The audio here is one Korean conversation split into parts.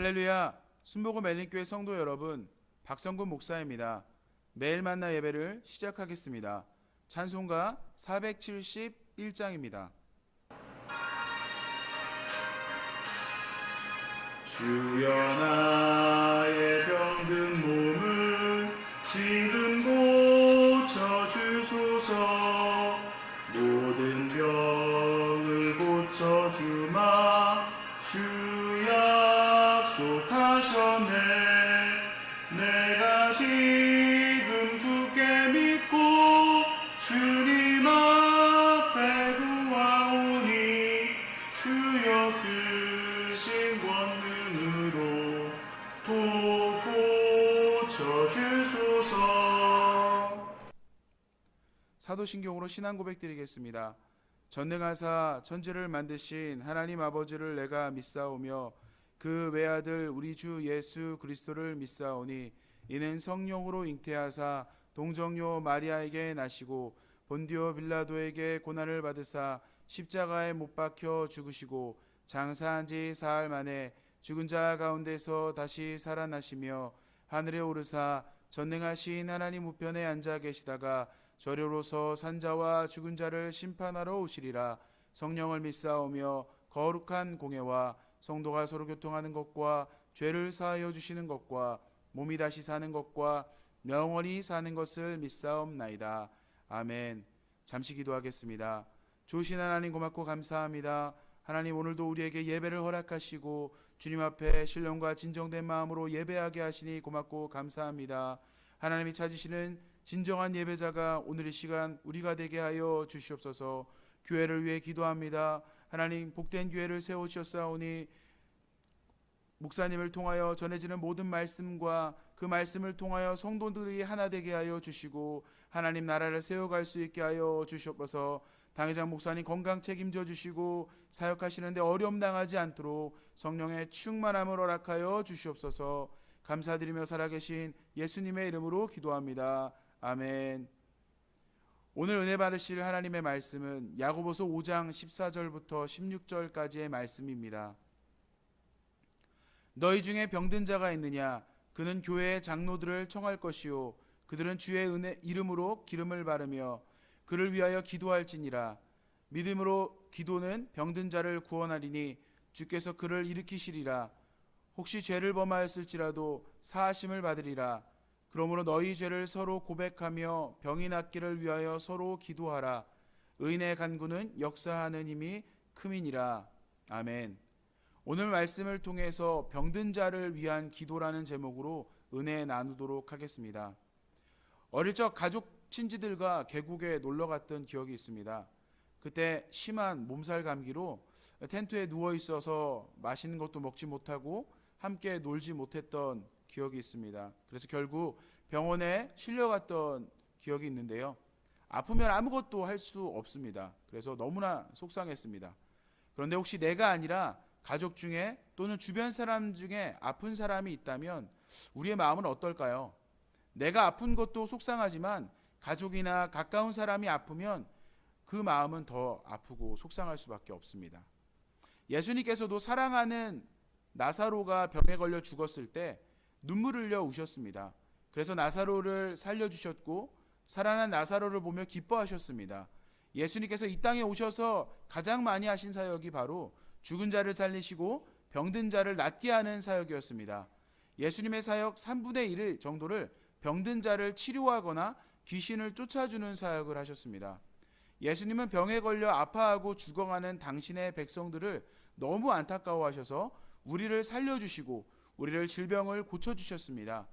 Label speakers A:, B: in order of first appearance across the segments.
A: 할렐루야! 순복음 멜린교회 성도 여러분, 박성군 목사입니다. 매일 만나 예배를 시작하겠습니다. 찬송가 471장입니다. 주여 나의 병든 몸을 지금 고쳐주소서. 모든 병을 고쳐주마 주 약속하셨네. 내가 지금 굳게 믿고 주님 앞에 구하오니 주여 크신 권능으로 고쳐주소서. 사도신경으로 신앙 고백 드리겠습니다. 전능하사 천지를 만드신 하나님 아버지를 내가 믿사오며 그 외아들 우리 주 예수 그리스도를 믿사오니 이는 성령으로 잉태하사 동정녀 마리아에게 나시고 본디오 빌라도에게 고난을 받으사 십자가에 못 박혀 죽으시고 장사한 지 사흘 만에 죽은 자 가운데서 다시 살아나시며 하늘에 오르사 전능하신 하나님 우편에 앉아 계시다가 저리로서 산자와 죽은 자를 심판하러 오시리라. 성령을 믿사오며 거룩한 공예와 성도가 서로 교통하는 것과 죄를 사하여 주시는 것과 몸이 다시 사는 것과 영원히 사는 것을 믿사옵나이다. 아멘. 잠시 기도하겠습니다. 좋으신 하나님 고맙고 감사합니다. 하나님, 오늘도 우리에게 예배를 허락하시고 주님 앞에 신령과 진정된 마음으로 예배하게 하시니 고맙고 감사합니다. 하나님이 찾으시는 진정한 예배자가 오늘 이 시간 우리가 되게 하여 주시옵소서. 교회를 위해 기도합니다. 하나님, 복된 교회를 세우셨사오니 목사님을 통하여 전해지는 모든 말씀과 그 말씀을 통하여 성도들이 하나 되게 하여 주시고 하나님 나라를 세워갈 수 있게 하여 주시옵소서. 당회장 목사님 건강 책임져 주시고 사역하시는데 어려움 당하지 않도록 성령의 충만함을 허락하여 주시옵소서. 감사드리며 살아계신 예수님의 이름으로 기도합니다. 아멘. 오늘 은혜 받으실 하나님의 말씀은 야고보서 5장 14절부터 16절까지의 말씀입니다. 너희 중에 병든 자가 있느냐? 그는 교회의 장로들을 청할 것이요 그들은 주의 은혜 이름으로 기름을 바르며 그를 위하여 기도할지니라. 믿음으로 기도는 병든 자를 구원하리니 주께서 그를 일으키시리라. 혹시 죄를 범하였을지라도 사하심을 받으리라. 그러므로 너희 죄를 서로 고백하며 병이 낫기를 위하여 서로 기도하라. 의인의 간구는 역사하는 힘이 큼이니라. 아멘. 오늘 말씀을 통해서 병든 자를 위한 기도라는 제목으로 은혜 나누도록 하겠습니다. 어릴 적 가족 친지들과 계곡에 놀러 갔던 기억이 있습니다. 그때 심한 몸살 감기로 텐트에 누워 있어서 맛있는 것도 먹지 못하고 함께 놀지 못했던 기억이 있습니다. 그래서 결국 병원에 실려갔던 기억이 있는데요. 아프면 아무것도 할 수 없습니다. 그래서 너무나 속상했습니다. 그런데 혹시 내가 아니라 가족 중에 또는 주변 사람 중에 아픈 사람이 있다면 우리의 마음은 어떨까요? 내가 아픈 것도 속상하지만 가족이나 가까운 사람이 아프면 그 마음은 더 아프고 속상할 수밖에 없습니다. 예수님께서도 사랑하는 나사로가 병에 걸려 죽었을 때 눈물을 흘려 우셨습니다. 그래서 나사로를 살려주셨고 살아난 나사로를 보며 기뻐하셨습니다. 예수님께서 이 땅에 오셔서 가장 많이 하신 사역이 바로 죽은 자를 살리시고 병든 자를 낫게 하는 사역이었습니다. 예수님의 사역 3분의 1 정도를 병든 자를 치료하거나 귀신을 쫓아주는 사역을 하셨습니다. 예수님은 병에 걸려 아파하고 죽어가는 당신의 백성들을 너무 안타까워하셔서 우리를 살려주시고 우리를 질병을 고쳐주셨습니다.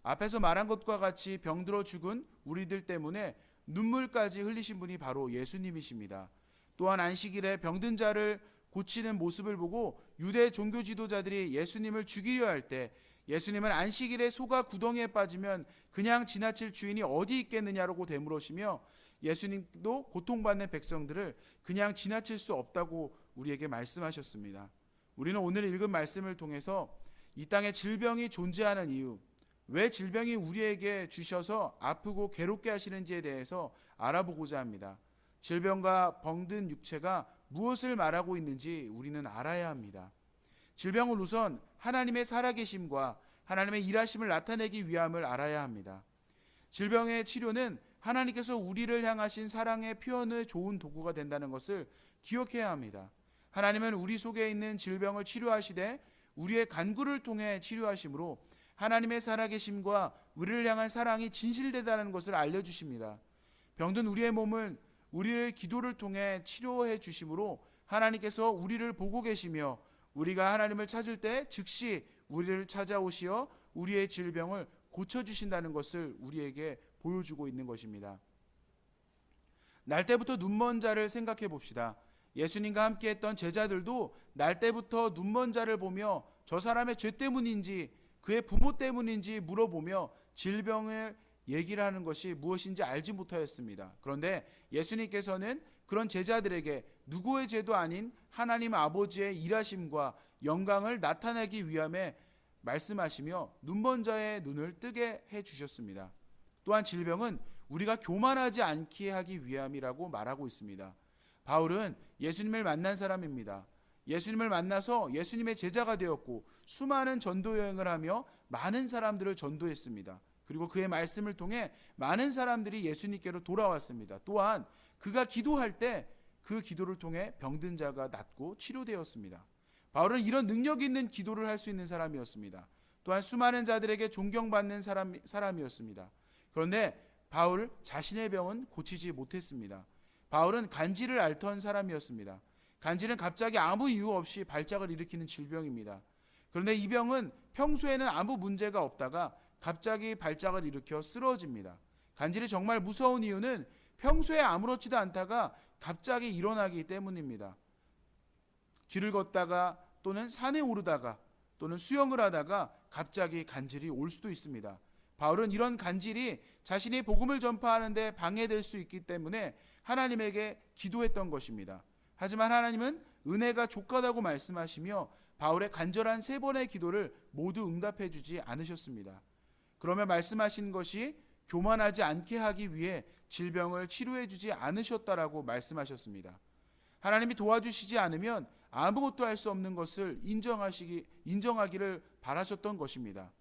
A: 앞에서 말한 것과 같이 병들어 죽은 우리들 때문에 눈물까지 흘리신 분이 바로 예수님이십니다. 또한 안식일에 병든 자를 고치는 모습을 보고 유대 종교 지도자들이 예수님을 죽이려 할 때 예수님은 안식일에 소가 구덩이에 빠지면 그냥 지나칠 주인이 어디 있겠느냐라고 되물으시며 예수님도 고통받는 백성들을 그냥 지나칠 수 없다고 우리에게 말씀하셨습니다. 우리는 오늘 읽은 말씀을 통해서 이 땅에 질병이 존재하는 이유, 왜 질병이 우리에게 주셔서 아프고 괴롭게 하시는지에 대해서 알아보고자 합니다. 질병과 병든 육체가 무엇을 말하고 있는지 우리는 알아야 합니다. 질병은 우선 하나님의 살아계심과 하나님의 일하심을 나타내기 위함을 알아야 합니다. 질병의 치료는 하나님께서 우리를 향하신 사랑의 표현의 좋은 도구가 된다는 것을 기억해야 합니다. 하나님은 우리 속에 있는 질병을 치료하시되 우리의 간구를 통해 치료하심으로 하나님의 살아계심과 우리를 향한 사랑이 진실되다는 것을 알려주십니다. 병든 우리의 몸을 우리를 기도를 통해 치료해 주심으로 하나님께서 우리를 보고 계시며 우리가 하나님을 찾을 때 즉시 우리를 찾아오시어 우리의 질병을 고쳐주신다는 것을 우리에게 보여주고 있는 것입니다. 날 때부터 눈먼 자를 생각해 봅시다. 예수님과 함께 했던 제자들도 날 때부터 눈먼 자를 보며 저 사람의 죄 때문인지 그의 부모 때문인지 물어보며 질병을 얘기를 하는 것이 무엇인지 알지 못하였습니다. 그런데 예수님께서는 그런 제자들에게 누구의 죄도 아닌 하나님 아버지의 일하심과 영광을 나타내기 위함에 말씀하시며 눈먼 자의 눈을 뜨게 해주셨습니다. 또한 질병은 우리가 교만하지 않게 하기 위함이라고 말하고 있습니다. 바울은 예수님을 만난 사람입니다. 예수님을 만나서 예수님의 제자가 되었고 수많은 전도 여행을 하며 많은 사람들을 전도했습니다. 그리고 그의 말씀을 통해 많은 사람들이 예수님께로 돌아왔습니다. 또한 그가 기도할 때 그 기도를 통해 병든 자가 낫고 치료되었습니다. 바울은 이런 능력 있는 기도를 할 수 있는 사람이었습니다. 또한 수많은 자들에게 존경받는 사람이었습니다. 그런데 바울 자신의 병은 고치지 못했습니다. 바울은 간지를 앓던 사람이었습니다. 간지는 갑자기 아무 이유 없이 발작을 일으키는 질병입니다. 그런데 이 병은 평소에는 아무 문제가 없다가 갑자기 발작을 일으켜 쓰러집니다. 간질이 정말 무서운 이유는 평소에 아무렇지도 않다가 갑자기 일어나기 때문입니다. 길을 걷다가 또는 산에 오르다가 또는 수영을 하다가 갑자기 간질이 올 수도 있습니다. 바울은 이런 간질이 자신이 복음을 전파하는 데 방해될 수 있기 때문에 하나님에게 기도했던 것입니다. 하지만 하나님은 은혜가 족하다고 말씀하시며 바울의 간절한 3번의 기도를 모두 응답해 주지 않으셨습니다. 그러며 말씀하신 것이 교만하지 않게 하기 위해 질병을 치료해 주지 않으셨다라고 말씀하셨습니다. 하나님이 도와주시지 않으면 아무것도 할 수 없는 것을 인정하기를 바라셨던 것입니다.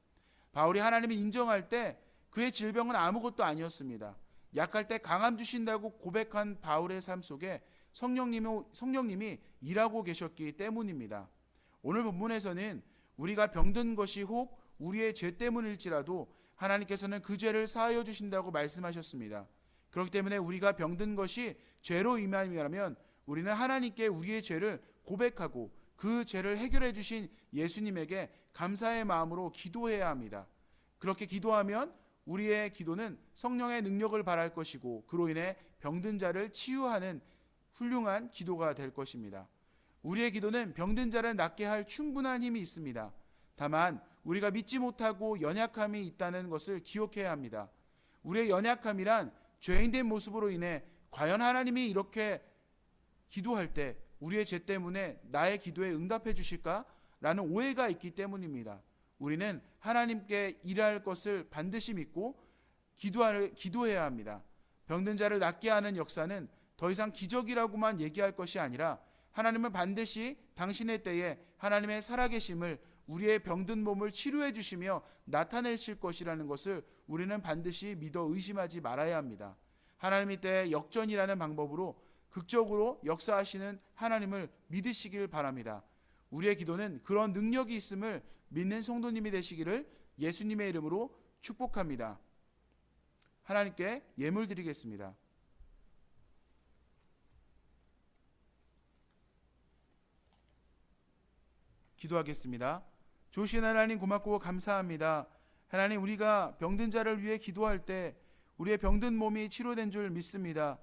A: 바울이 하나님을 인정할 때 그의 질병은 아무것도 아니었습니다. 약할 때 강함 주신다고 고백한 바울의 삶 속에 성령님이 일하고 계셨기 때문입니다. 오늘 본문에서는 우리가 병든 것이 혹 우리의 죄 때문일지라도 하나님께서는 그 죄를 사하여 주신다고 말씀하셨습니다. 그렇기 때문에 우리가 병든 것이 죄로 임함이라면 우리는 하나님께 우리의 죄를 고백하고 그 죄를 해결해 주신 예수님에게 감사의 마음으로 기도해야 합니다. 그렇게 기도하면 우리의 기도는 성령의 능력을 발할 것이고 그로 인해 병든 자를 치유하는 훌륭한 기도가 될 것입니다. 우리의 기도는 병든 자를 낫게 할 충분한 힘이 있습니다. 다만 우리가 믿지 못하고 연약함이 있다는 것을 기억해야 합니다. 우리의 연약함이란 죄인된 모습으로 인해 과연 하나님이 이렇게 기도할 때 우리의 죄 때문에 나의 기도에 응답해 주실까? 라는 오해가 있기 때문입니다. 우리는 하나님께 일할 것을 반드시 믿고 기도해야 합니다. 병든 자를 낫게 하는 역사는 더 이상 기적이라고만 얘기할 것이 아니라 하나님은 반드시 당신의 때에 하나님의 살아계심을 우리의 병든 몸을 치료해 주시며 나타내실 것이라는 것을 우리는 반드시 믿어 의심하지 말아야 합니다. 하나님의 때에 역전이라는 방법으로 극적으로 역사하시는 하나님을 믿으시길 바랍니다. 우리의 기도는 그런 능력이 있음을 믿는 성도님이 되시기를 예수님의 이름으로 축복합니다. 하나님께 예물 드리겠습니다. 기도하겠습니다. 좋으신 하나님 고맙고 감사합니다. 하나님, 우리가 병든 자를 위해 기도할 때 우리의 병든 몸이 치료된 줄 믿습니다.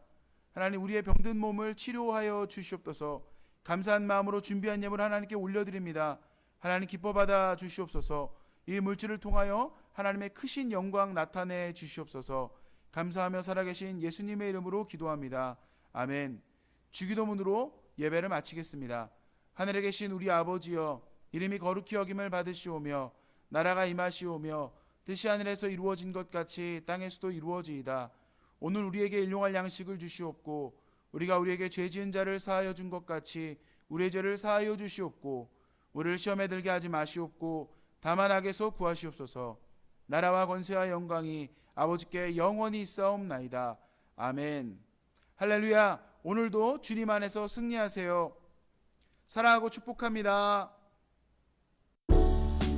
A: 하나님, 우리의 병든 몸을 치료하여 주시옵소서. 감사한 마음으로 준비한 예물 하나님께 올려드립니다. 하나님, 기뻐 받아 주시옵소서. 이 물질을 통하여 하나님의 크신 영광 나타내 주시옵소서. 감사하며 살아계신 예수님의 이름으로 기도합니다. 아멘. 주기도문으로 예배를 마치겠습니다. 하늘에 계신 우리 아버지여, 이름이 거룩히 여김을 받으시오며 나라가 임하시오며 뜻이 하늘에서 이루어진 것 같이 땅에서도 이루어지이다. 오늘 우리에게 일용할 양식을 주시옵고 우리가 우리에게 죄 지은 자를 사하여 준 것 같이 우리의 죄를 사하여 주시옵고 우리를 시험에 들게 하지 마시옵고 다만 악에서 구하시옵소서. 나라와 권세와 영광이 아버지께 영원히 있사옵나이다. 아멘. 할렐루야. 오늘도 주님 안에서 승리하세요. 사랑하고 축복합니다.